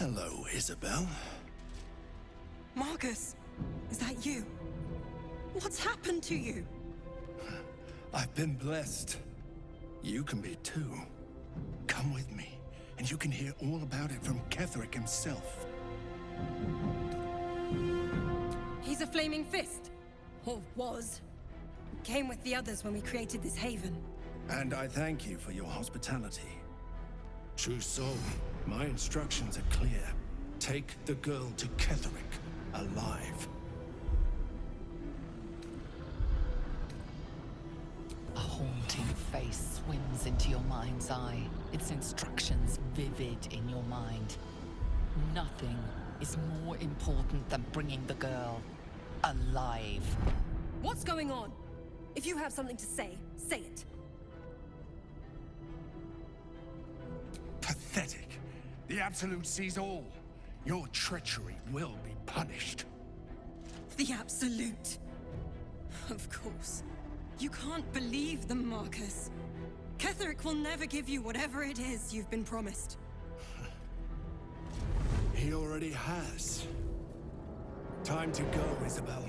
Hello, Isabel. Marcus, is that you? What's happened to you? I've been blessed. You can be too. Come with me, and you can hear all about it from Cleric himself. He's a flaming fist. Or was. Came with the others when we created this haven. And I thank you for your hospitality. True soul, my instructions are clear. Take the girl to Cleric, alive. A haunting face swims into your mind's eye, its instructions vivid in your mind. Nothing is more important than bringing the girl alive. What's going on? If you have something to say, say it. Pathetic. The Absolute sees all. Your treachery will be punished. The Absolute. Of course. You can't believe them, Marcus. Cleric will never give you whatever it is you've been promised. He already has. Time to go, Isabel.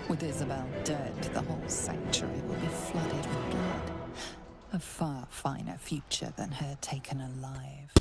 With Isabel dead, the whole sanctuary will be flooded with blood. A far finer future than her taken alive.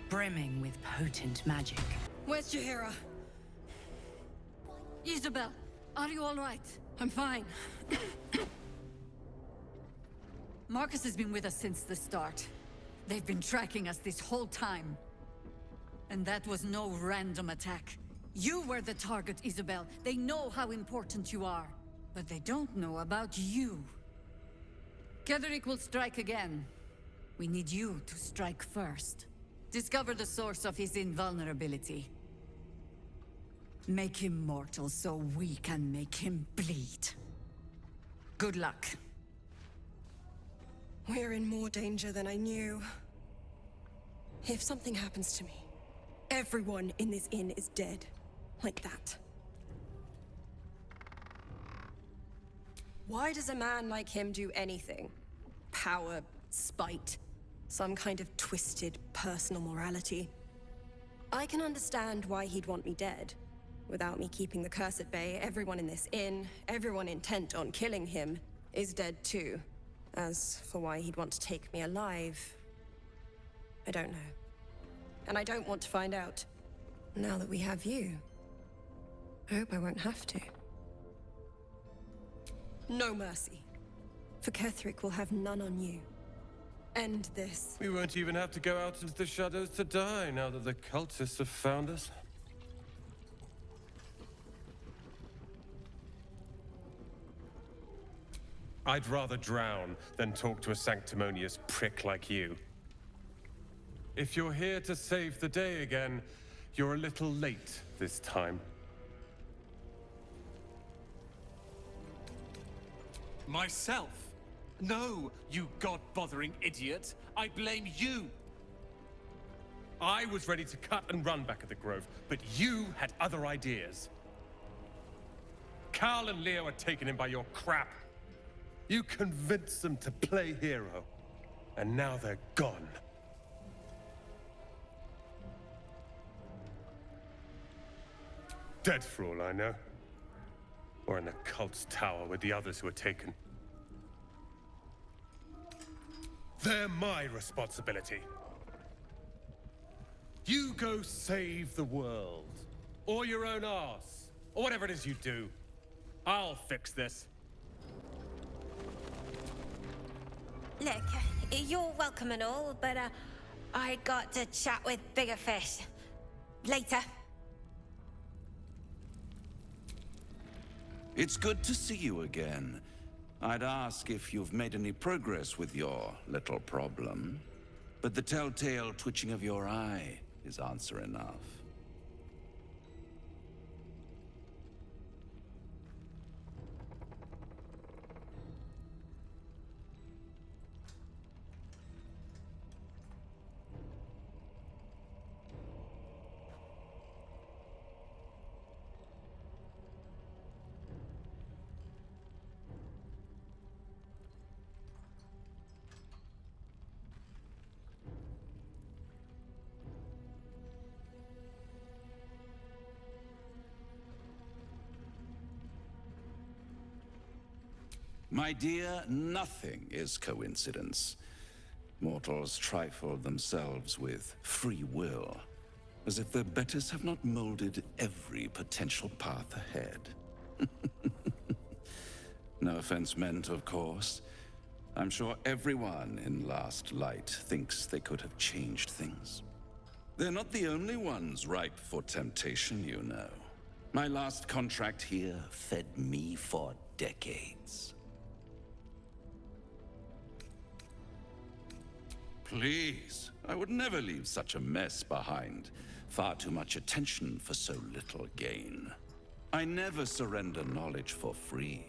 Brimming with potent magic. Where's Jaheira? Isabel, are you all right? I'm fine. Marcus has been with us since the start. They've been tracking us this whole time. And that was no random attack. You were the target, Isabel. They know how important you are. But they don't know about you. Cleric will strike again. We need you to strike first. Discover the source of his invulnerability. Make him mortal so we can make him bleed. Good luck. We're in more danger than I knew. If something happens to me, everyone in this inn is dead. Like that. Why does a man like him do anything? power, spite, some kind of twisted personal morality. I can understand why he'd want me dead. Without me keeping the curse at bay, everyone in this inn, everyone intent on killing him, is dead too. As for why he'd want to take me alive, I don't know. And I don't want to find out. Now that we have you, I hope I won't have to. No mercy. For Ketherick will have none on you. End this. We won't even have to go out into the shadows to die now that the cultists have found us. I'd rather drown than talk to a sanctimonious prick like you. If you're here to save the day again, you're a little late this time. Myself? No, you god-bothering idiot. I blame you. I was ready to cut and run back at the Grove, but you had other ideas. Carl and Leo are taken in by your crap. You convinced them to play hero, and now they're gone. Dead for all I know. Or in the cult's tower with the others who were taken. They're my responsibility. You go save the world. Or your own arse. Or whatever it is you do. I'll fix this. Look, you're welcome and all, but I got to chat with bigger fish. Later. It's good to see you again. I'd ask if you've made any progress with your little problem, but the telltale twitching of your eye is answer enough. My dear, nothing is coincidence. Mortals trifle themselves with free will, as if their betters have not molded every potential path ahead. No offense meant, of course. I'm sure everyone in Last Light thinks they could have changed things. They're not the only ones ripe for temptation, you know. My last contract here fed me for decades. Please, I would never leave such a mess behind. Far too much attention for so little gain. I never surrender knowledge for free,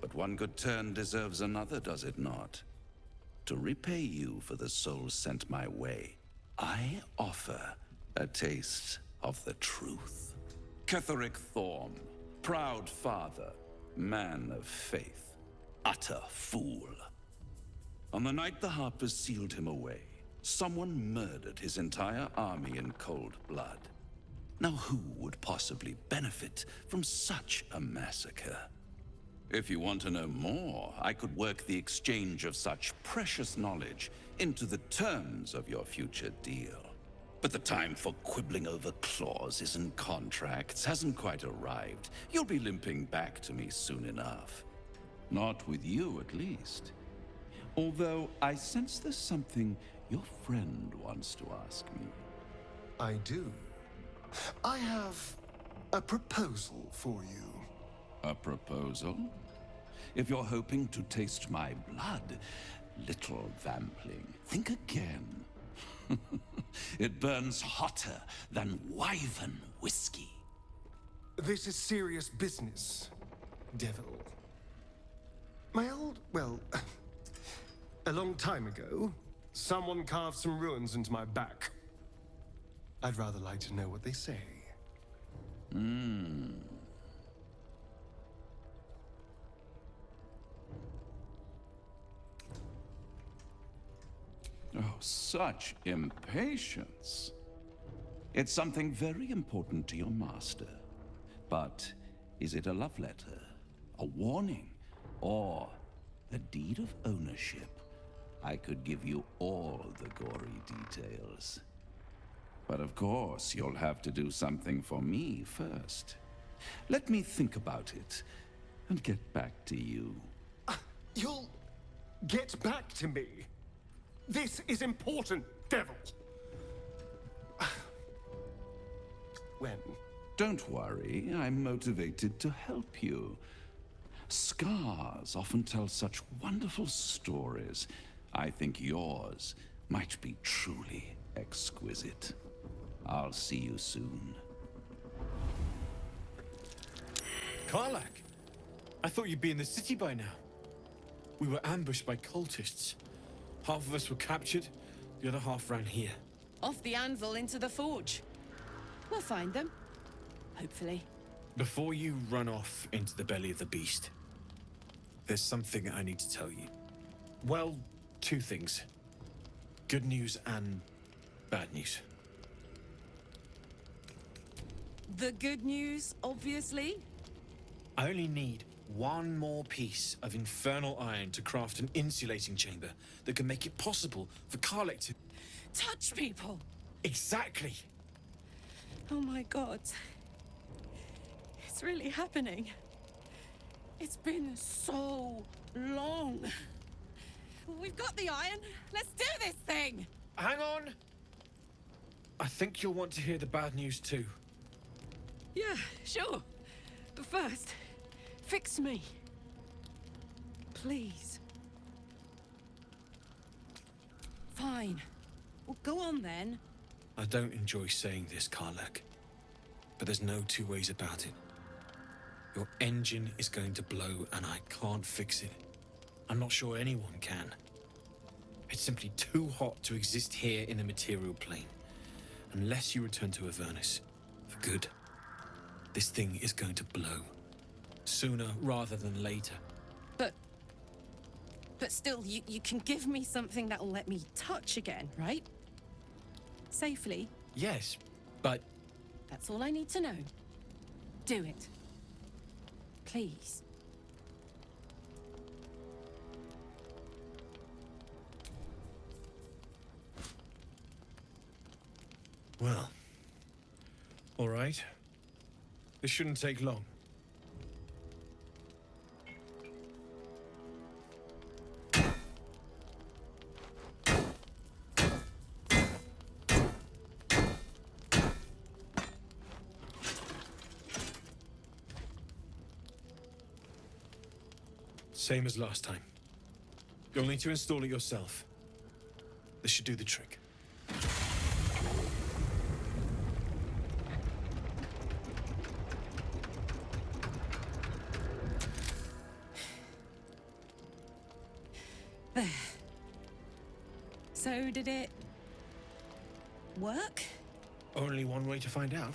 but one good turn deserves another, does it not? To repay you for the souls sent my way, I offer a taste of the truth. Ketherick Thorm, proud father, man of faith, utter fool. On the night the Harpers sealed him away, someone murdered his entire army in cold blood. Now who would possibly benefit from such a massacre? If you want to know more, I could work the exchange of such precious knowledge into the terms of your future deal. But the time for quibbling over clauses and contracts hasn't quite arrived. You'll be limping back to me soon enough. Not with you, at least. Although I sense there's something your friend wants to ask me. I do. I have a proposal for you. A proposal? If you're hoping to taste my blood, little vampling, think again. It burns hotter than wyvern whiskey. This is serious business, devil. Well, a long time ago, someone carved some runes into my back. I'd rather like to know what they say. such impatience. It's something very important to your master. But is it a love letter, a warning, or a deed of ownership? I could give you all the gory details. But of course, you'll have to do something for me first. Let me think about it and get back to you. You'll get back to me? This is important, devil! When? Don't worry, I'm motivated to help you. Scars often tell such wonderful stories. I think yours might be truly exquisite. I'll see you soon. Karlach! I thought you'd be in the city by now. We were ambushed by cultists. Half of us were captured, the other half ran here. Off the anvil into the forge. We'll find them. Hopefully. Before you run off into the belly of the beast, there's something I need to tell you. Well, two things. Good news and bad news. The good news, obviously. I only need one more piece of infernal iron to craft an insulating chamber that can make it possible for Karlach to... Touch people! Exactly! Oh my god. It's really happening. It's been so long. We've got the iron. Let's do this thing! Hang on! I think you'll want to hear the bad news too. Yeah, sure. But first, fix me. Please. Fine. Well, go on then. I don't enjoy saying this, Karlach, but there's no two ways about it. Your engine is going to blow and I can't fix it. I'm not sure anyone can. It's simply too hot to exist here in the material plane. Unless you return to Avernus for good. This thing is going to blow. Sooner rather than later. But still, you can give me something that'll let me touch again, right? Safely. Yes, but... That's all I need to know. Do it. Please. Well... all right. This shouldn't take long. Same as last time. You'll need to install it yourself. This should do the trick. There. So did it work? Only one way to find out.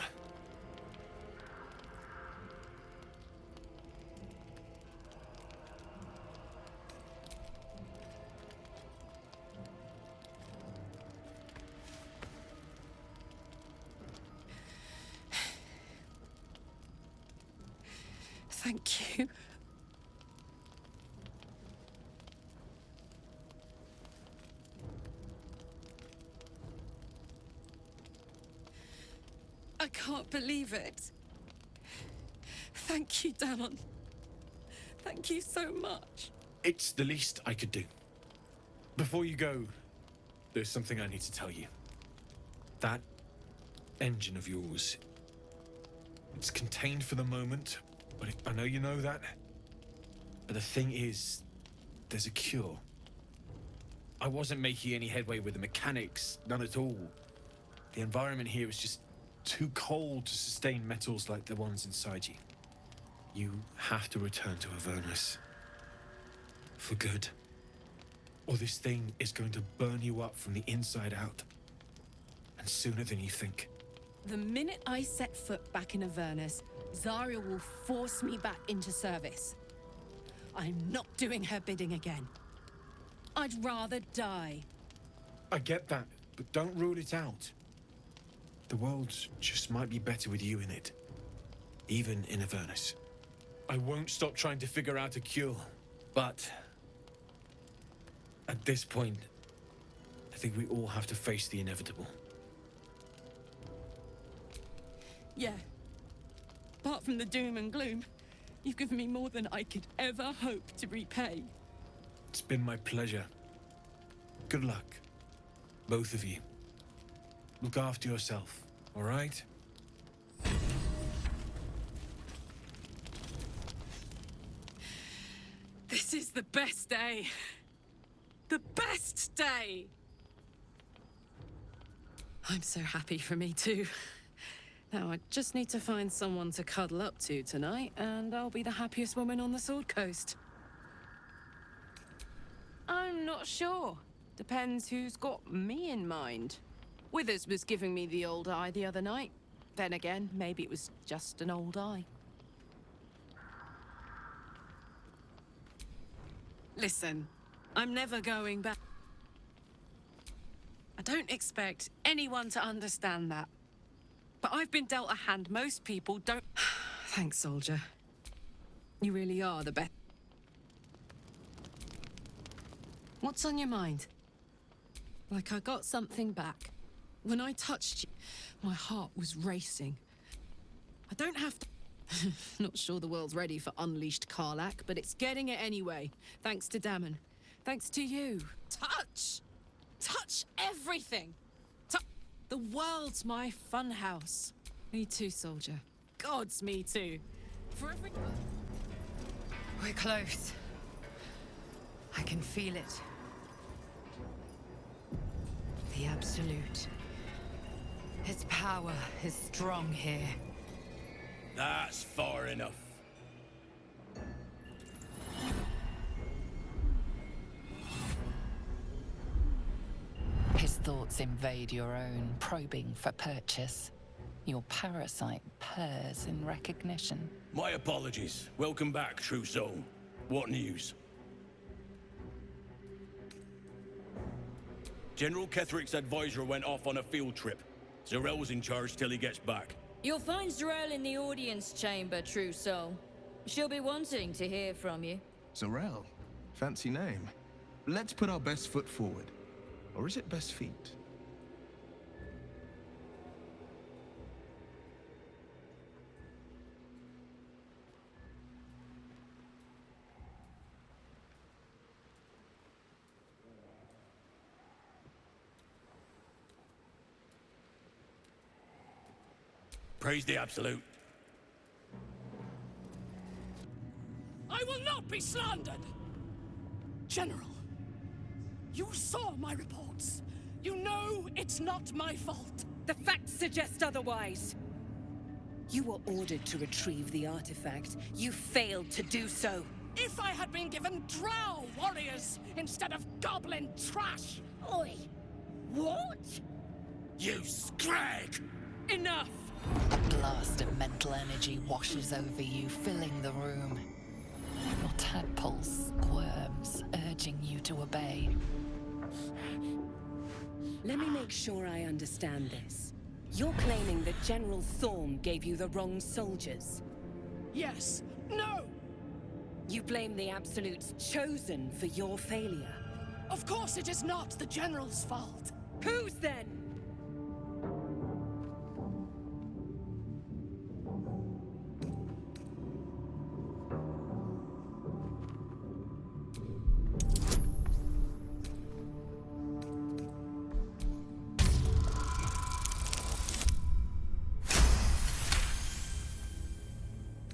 Thank you. I can't believe it. Thank you, Danon. Thank you so much. It's the least I could do. Before you go, there's something I need to tell you. That engine of yours, it's contained for the moment, but I know you know that. But the thing is, there's a cure. I wasn't making any headway with the mechanics, none at all. The environment here is just too cold to sustain metals like the ones inside you. You have to return to Avernus. For good. Or this thing is going to burn you up from the inside out. And sooner than you think. The minute I set foot back in Avernus, Zarya will force me back into service. I'm not doing her bidding again. I'd rather die. I get that, but don't rule it out. The world just might be better with you in it. Even in Avernus. I won't stop trying to figure out a cure, but... at this point, I think we all have to face the inevitable. Yeah. Apart from the doom and gloom, you've given me more than I could ever hope to repay. It's been my pleasure. Good luck, both of you. Look after yourself, all right? This is the best day. The best day! I'm so happy for me too. Now I just need to find someone to cuddle up to tonight, and I'll be the happiest woman on the Sword Coast. I'm not sure. Depends who's got me in mind. Withers was giving me the old eye the other night. Then again, maybe it was just an old eye. Listen, I'm never going back. I don't expect anyone to understand that. But I've been dealt a hand most people don't... Thanks, soldier. You really are the best. What's on your mind? Like I got something back. When I touched you, my heart was racing. I don't have to... Not sure the world's ready for unleashed Karlach, but it's getting it anyway. Thanks to Dammon. Thanks to you. Touch! Touch everything! The world's my funhouse. Me too, soldier. God's me too. For every... We're close. I can feel it. The Absolute. Its power is strong here. That's far enough. His thoughts invade your own, probing for purchase. Your parasite purrs in recognition. My apologies. Welcome back, true soul. What news? General Ketheric's advisor went off on a field trip. Zarel's in charge till he gets back. You'll find Zarel in the audience chamber, true soul. She'll be wanting to hear from you. Zarel? Fancy name. Let's put our best foot forward. Or is it best feet? Praise the Absolute. I will not be slandered! General, you saw my reports. You know it's not my fault. The facts suggest otherwise. You were ordered to retrieve the artifact. You failed to do so. If I had been given drow warriors instead of goblin trash! Oi! What? You scrag! Enough! A blast of mental energy washes over you, filling the room. Your tadpole squirms, urging you to obey. Let me make sure I understand this. You're claiming that General Thorm gave you the wrong soldiers? Yes. No! You blame the Absolute's chosen for your failure? Of course it is not the General's fault. Whose then?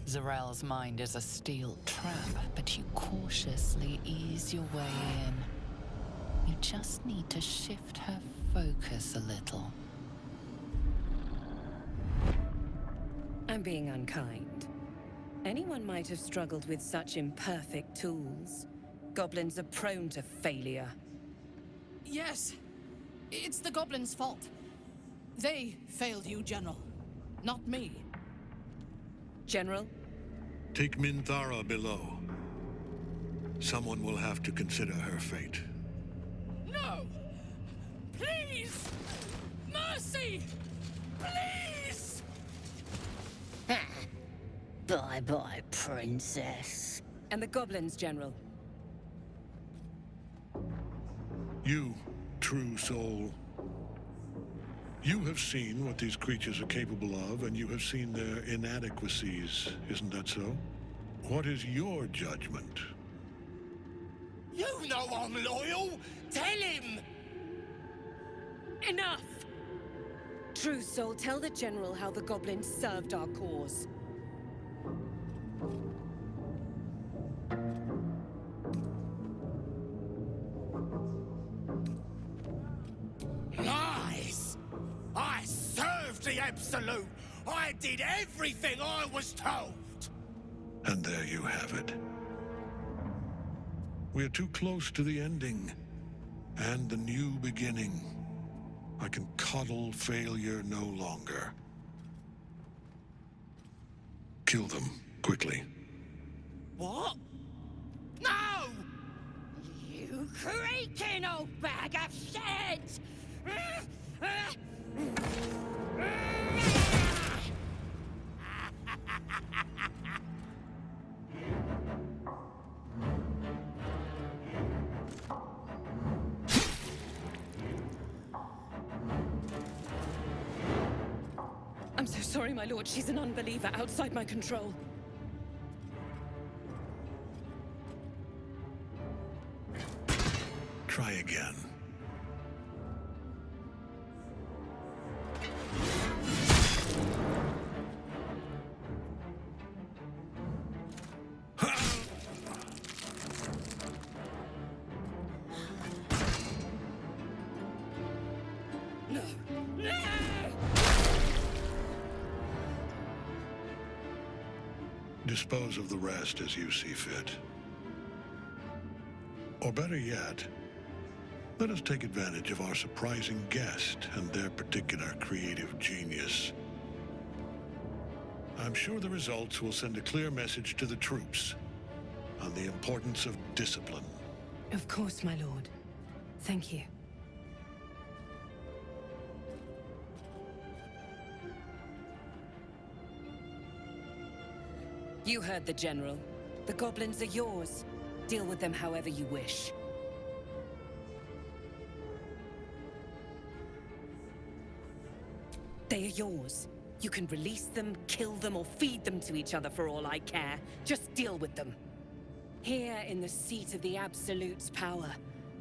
Zarel's mind is a steel trap, but you cautiously ease your way in. You just need to shift her focus a little. I'm being unkind. Anyone might have struggled with such imperfect tools. Goblins are prone to failure. Yes. It's the goblins' fault. They failed you, General. Not me. General? Take Minthara below. Someone will have to consider her fate. No! Please! Mercy! Please! Bye-bye, princess. And the goblins, General. You, true soul. You have seen what these creatures are capable of, and you have seen their inadequacies, isn't that so? What is your judgment? You know I'm loyal! Tell him! Enough! True soul, tell the General how the goblins served our cause. Lies! I served the Absolute! I did everything I was told! And there you have it. We are too close to the ending, and the new beginning. I can coddle failure no longer. Kill them, quickly. What? No! You creaking old bag of shit! I'm so sorry, my lord. She's an unbeliever outside my control. Try again. Dispose of the rest as you see fit. Or better yet, let us take advantage of our surprising guest and their particular creative genius. I'm sure the results will send a clear message to the troops on the importance of discipline. Of course, my lord. Thank you. You heard the General. The goblins are yours. Deal with them however you wish. They are yours. You can release them, kill them, or feed them to each other for all I care. Just deal with them. Here in the seat of the Absolute's power,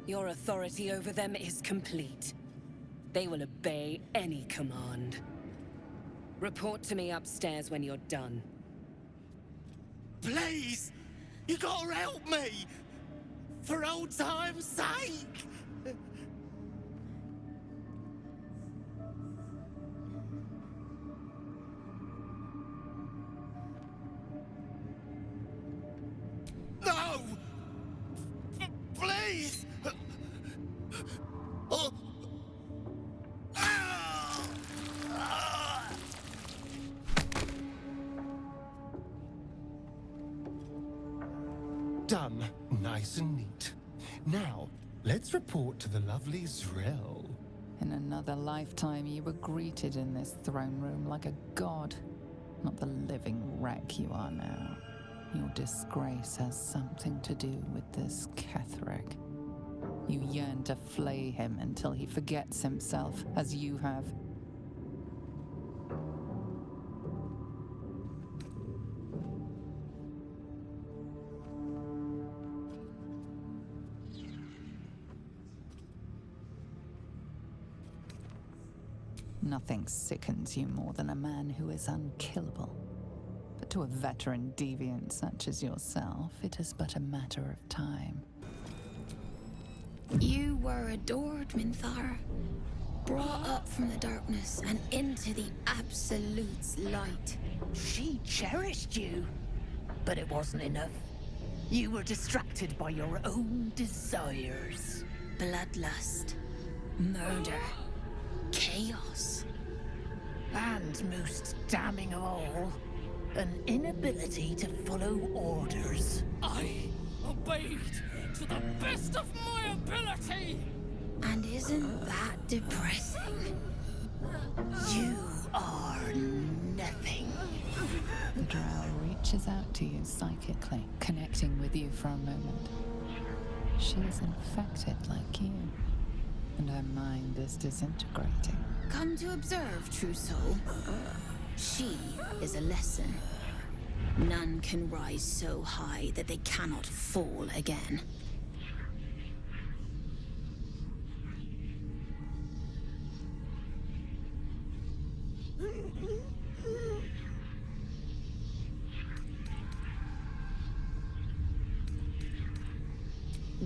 your authority over them is complete. They will obey any command. Report to me upstairs when you're done. Please! You gotta help me! For old time's sake! No! Please! Oh. Done. Nice and neat. Now, let's report to the lovely Zrel. In another lifetime, you were greeted in this throne room like a god, not the living wreck you are now. Your disgrace has something to do with this Ketheric. You yearn to flay him until he forgets himself, as you have. Nothing sickens you more than a man who is unkillable. But to a veteran deviant such as yourself, it is but a matter of time. You were adored, Minthara. Brought up from the darkness and into the Absolute's light. She cherished you, but it wasn't enough. You were distracted by your own desires. Bloodlust, murder, chaos. And most damning of all, an inability to follow orders. I obeyed to the best of my ability! And isn't that depressing? You are nothing. The drow reaches out to you psychically, connecting with you for a moment. She is infected like you, and her mind is disintegrating. Come to observe, true soul. She is a lesson. None can rise so high that they cannot fall again.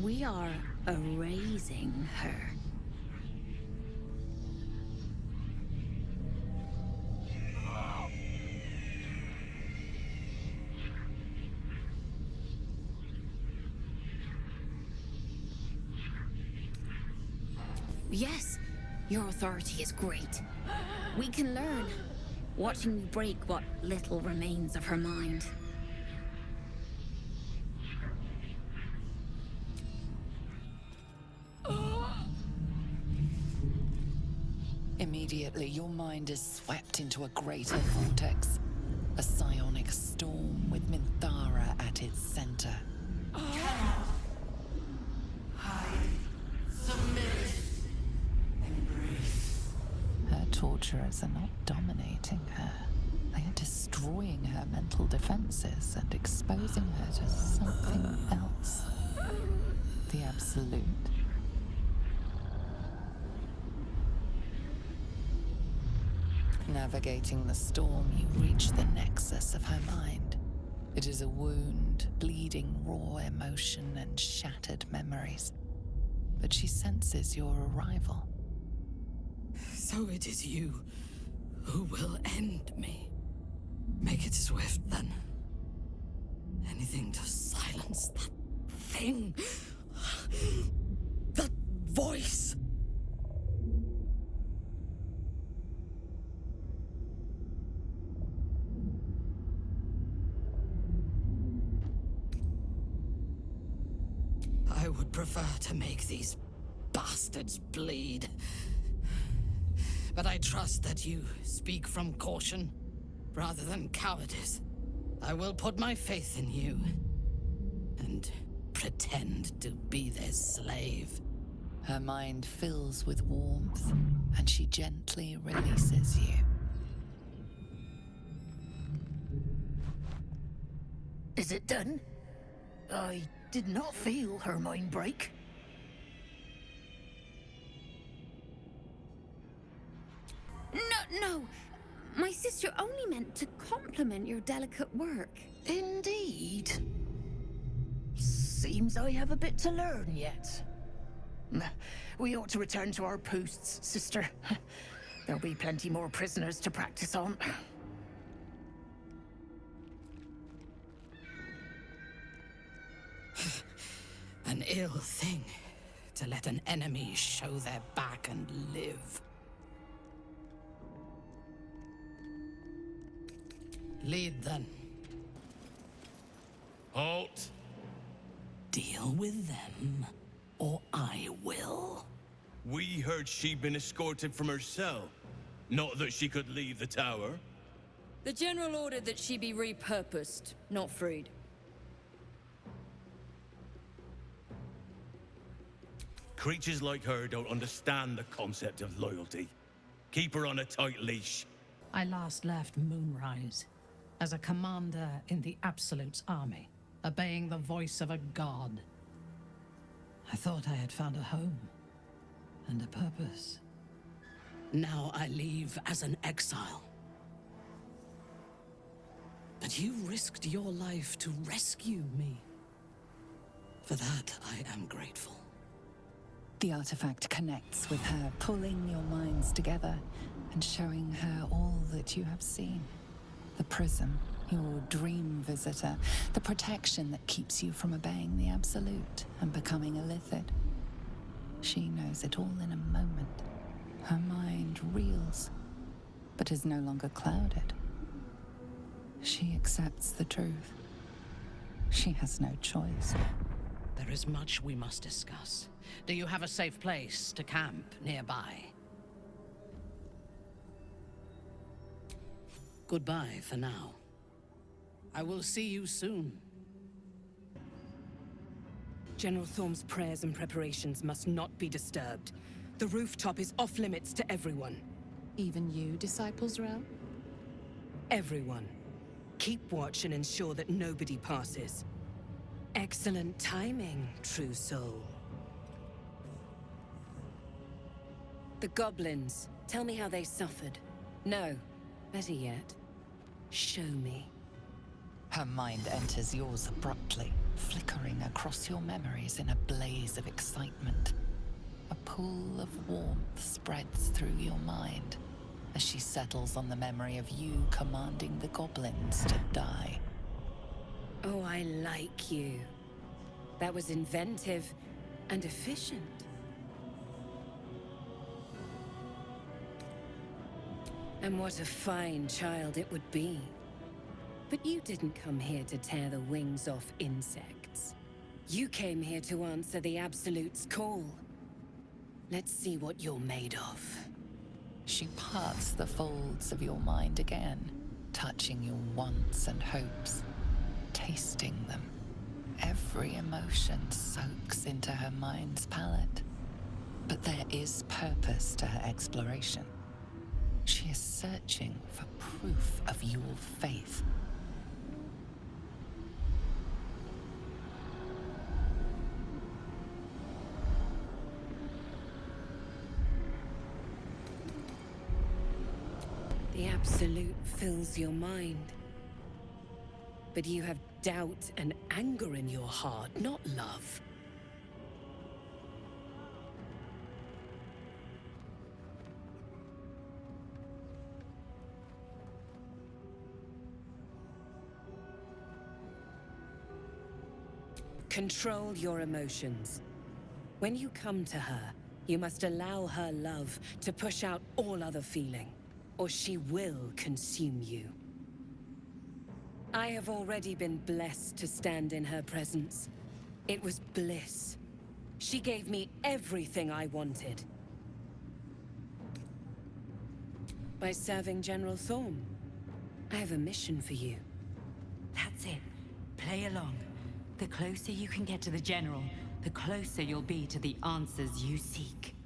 We are erasing her. Yes, your authority is great. We can learn, watching you break what little remains of her mind. Immediately, your mind is swept into a greater vortex. A psionic storm with Minthara at its center. Her torturers are not dominating her. They are destroying her mental defenses and exposing her to something else. The Absolute. Navigating the storm, you reach the nexus of her mind. It is a wound, bleeding raw emotion and shattered memories. But she senses your arrival. So it is you who will end me. Make it swift, then. Anything to silence that thing. That voice. I would prefer to make these bastards bleed. But I trust that you speak from caution rather than cowardice. I will put my faith in you and pretend to be their slave. Her mind fills with warmth, and she gently releases you. Is it done? I did not feel her mind break. No. My sister only meant to compliment your delicate work. Indeed. Seems I have a bit to learn yet. We ought to return to our posts, sister. There'll be plenty more prisoners to practice on. An ill thing to let an enemy show their back and live. Lead, then. Halt! Deal with them, or I will. We heard she'd been escorted from her cell. Not that she could leave the tower. The General ordered that she be repurposed, not freed. Creatures like her don't understand the concept of loyalty. Keep her on a tight leash. I last left Moonrise as a commander in the Absolute's army, obeying the voice of a god. I thought I had found a home and a purpose. Now I leave as an exile. But you risked your life to rescue me. For that, I am grateful. The artifact connects with her, pulling your minds together and showing her all that you have seen. The prism, your dream visitor, the protection that keeps you from obeying the Absolute and becoming a Lithid. She knows it all in a moment. Her mind reels, but is no longer clouded. She accepts the truth. She has no choice. There is much we must discuss. Do you have a safe place to camp nearby? Goodbye for now. I will see you soon. General Thorm's prayers and preparations must not be disturbed. The rooftop is off limits to everyone. Even you, Disciples Realm? Everyone. Keep watch and ensure that nobody passes. Excellent timing, true soul. The goblins. Tell me how they suffered. No, better yet, show me. Her mind enters yours abruptly, flickering across your memories in a blaze of excitement. A pool of warmth spreads through your mind as she settles on the memory of you commanding the goblins to die. Oh, I like you. That was inventive and efficient. And what a fine child it would be. But you didn't come here to tear the wings off insects. You came here to answer the Absolute's call. Let's see what you're made of. She parts the folds of your mind again, touching your wants and hopes, tasting them. Every emotion soaks into her mind's palette. But there is purpose to her exploration. She is searching for proof of your faith. The Absolute fills your mind. But you have doubt and anger in your heart, not love. Control your emotions. When you come to her, you must allow her love to push out all other feeling, or she will consume you. I have already been blessed to stand in her presence. It was bliss. She gave me everything I wanted. By serving General Thorm, I have a mission for you. That's it. Play along. The closer you can get to the General, the closer you'll be to the answers you seek.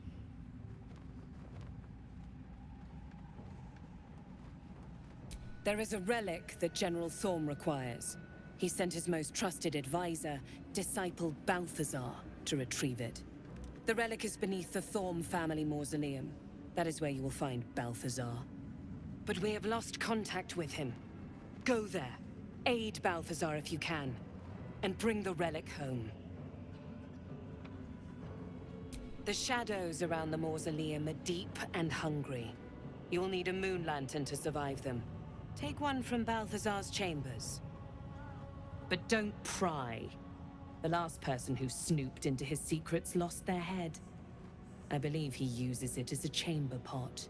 There is a relic that General Thorm requires. He sent his most trusted advisor, disciple Balthazar, to retrieve it. The relic is beneath the Thorm family mausoleum. That is where you will find Balthazar. But we have lost contact with him. Go there, aid Balthazar if you can, and bring the relic home. The shadows around the mausoleum are deep and hungry. You'll need a moon lantern to survive them. Take one from Balthazar's chambers. But don't pry. The last person who snooped into his secrets lost their head. I believe he uses it as a chamber pot.